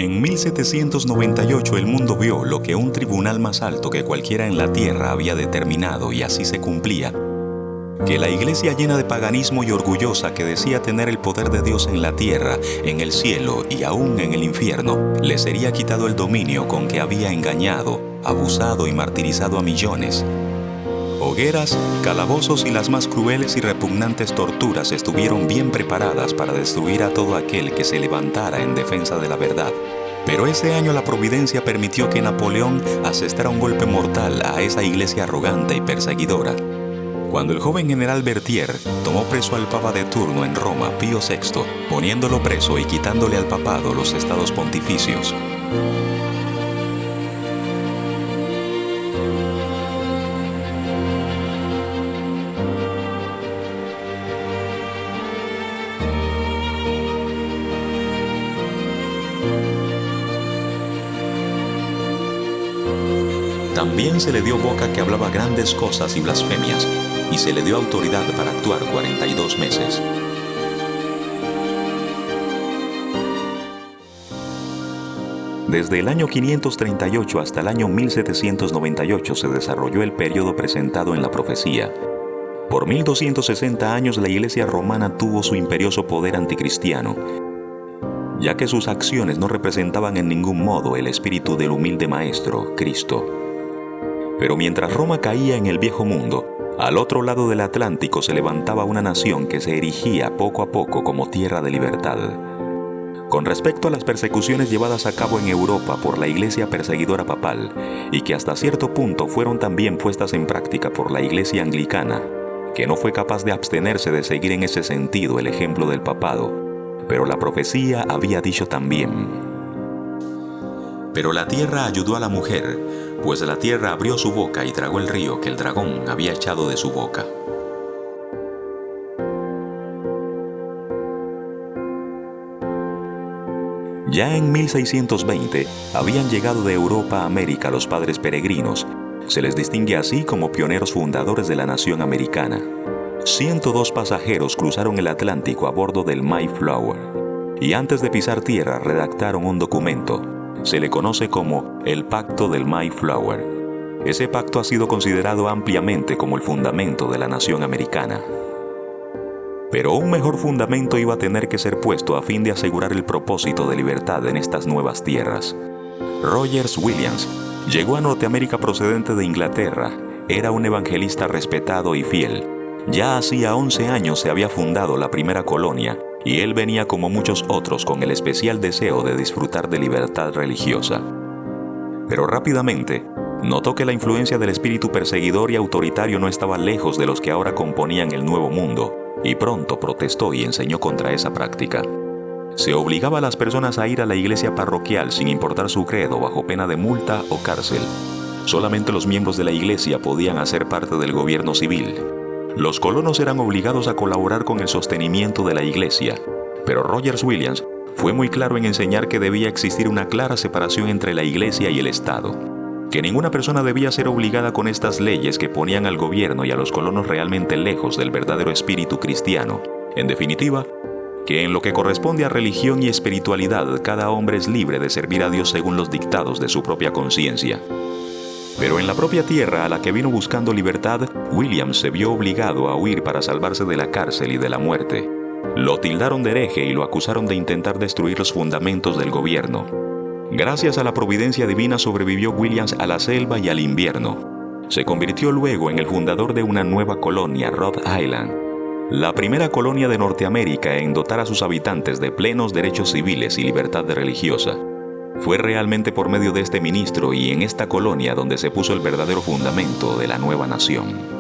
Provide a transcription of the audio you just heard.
En 1798 el mundo vio lo que un tribunal más alto que cualquiera en la tierra había determinado, y así se cumplía: que la iglesia llena de paganismo y orgullosa, que decía tener el poder de Dios en la tierra, en el cielo y aún en el infierno, le sería quitado el dominio con que había engañado, abusado y martirizado a millones. Hogueras, calabozos y las más crueles y repugnantes torturas estuvieron bien preparadas para destruir a todo aquel que se levantara en defensa de la verdad. Pero ese año la providencia permitió que Napoleón asestara un golpe mortal a esa iglesia arrogante y perseguidora. Cuando el joven general Berthier tomó preso al papa de turno en Roma, Pío VI, poniéndolo preso y quitándole al papado los estados pontificios. También se le dio boca que hablaba grandes cosas y blasfemias, y se le dio autoridad para actuar 42 meses. Desde el año 538 hasta el año 1798 se desarrolló el periodo presentado en la profecía. Por 1260 años la Iglesia romana tuvo su imperioso poder anticristiano, ya que sus acciones no representaban en ningún modo el espíritu del humilde Maestro, Cristo. Pero mientras Roma caía en el viejo mundo, al otro lado del Atlántico se levantaba una nación que se erigía poco a poco como tierra de libertad. Con respecto a las persecuciones llevadas a cabo en Europa por la Iglesia perseguidora papal, y que hasta cierto punto fueron también puestas en práctica por la Iglesia anglicana, que no fue capaz de abstenerse de seguir en ese sentido el ejemplo del papado, pero la profecía había dicho también: pero la tierra ayudó a la mujer, pues la tierra abrió su boca y tragó el río que el dragón había echado de su boca. Ya en 1620 habían llegado de Europa a América los padres peregrinos. Se les distingue así como pioneros fundadores de la nación americana. 102 pasajeros cruzaron el Atlántico a bordo del Mayflower, y antes de pisar tierra redactaron un documento. Se le conoce como el Pacto del Mayflower. Ese pacto ha sido considerado ampliamente como el fundamento de la nación americana. Pero un mejor fundamento iba a tener que ser puesto a fin de asegurar el propósito de libertad en estas nuevas tierras. Rogers Williams llegó a Norteamérica procedente de Inglaterra. Era un evangelista respetado y fiel. Ya hacía 11 años se había fundado la primera colonia, y él venía como muchos otros con el especial deseo de disfrutar de libertad religiosa. Pero rápidamente notó que la influencia del espíritu perseguidor y autoritario no estaba lejos de los que ahora componían el Nuevo Mundo, y pronto protestó y enseñó contra esa práctica. Se obligaba a las personas a ir a la iglesia parroquial sin importar su credo, bajo pena de multa o cárcel. Solamente los miembros de la iglesia podían hacer parte del gobierno civil. Los colonos eran obligados a colaborar con el sostenimiento de la iglesia, pero Rogers Williams fue muy claro en enseñar que debía existir una clara separación entre la iglesia y el Estado, que ninguna persona debía ser obligada con estas leyes que ponían al gobierno y a los colonos realmente lejos del verdadero espíritu cristiano. En definitiva, que en lo que corresponde a religión y espiritualidad, cada hombre es libre de servir a Dios según los dictados de su propia conciencia. Pero en la propia tierra a la que vino buscando libertad, Williams se vio obligado a huir para salvarse de la cárcel y de la muerte. Lo tildaron de hereje y lo acusaron de intentar destruir los fundamentos del gobierno. Gracias a la providencia divina sobrevivió Williams a la selva y al invierno. Se convirtió luego en el fundador de una nueva colonia, Rhode Island, la primera colonia de Norteamérica en dotar a sus habitantes de plenos derechos civiles y libertad religiosa. Fue realmente por medio de este ministro y en esta colonia donde se puso el verdadero fundamento de la nueva nación.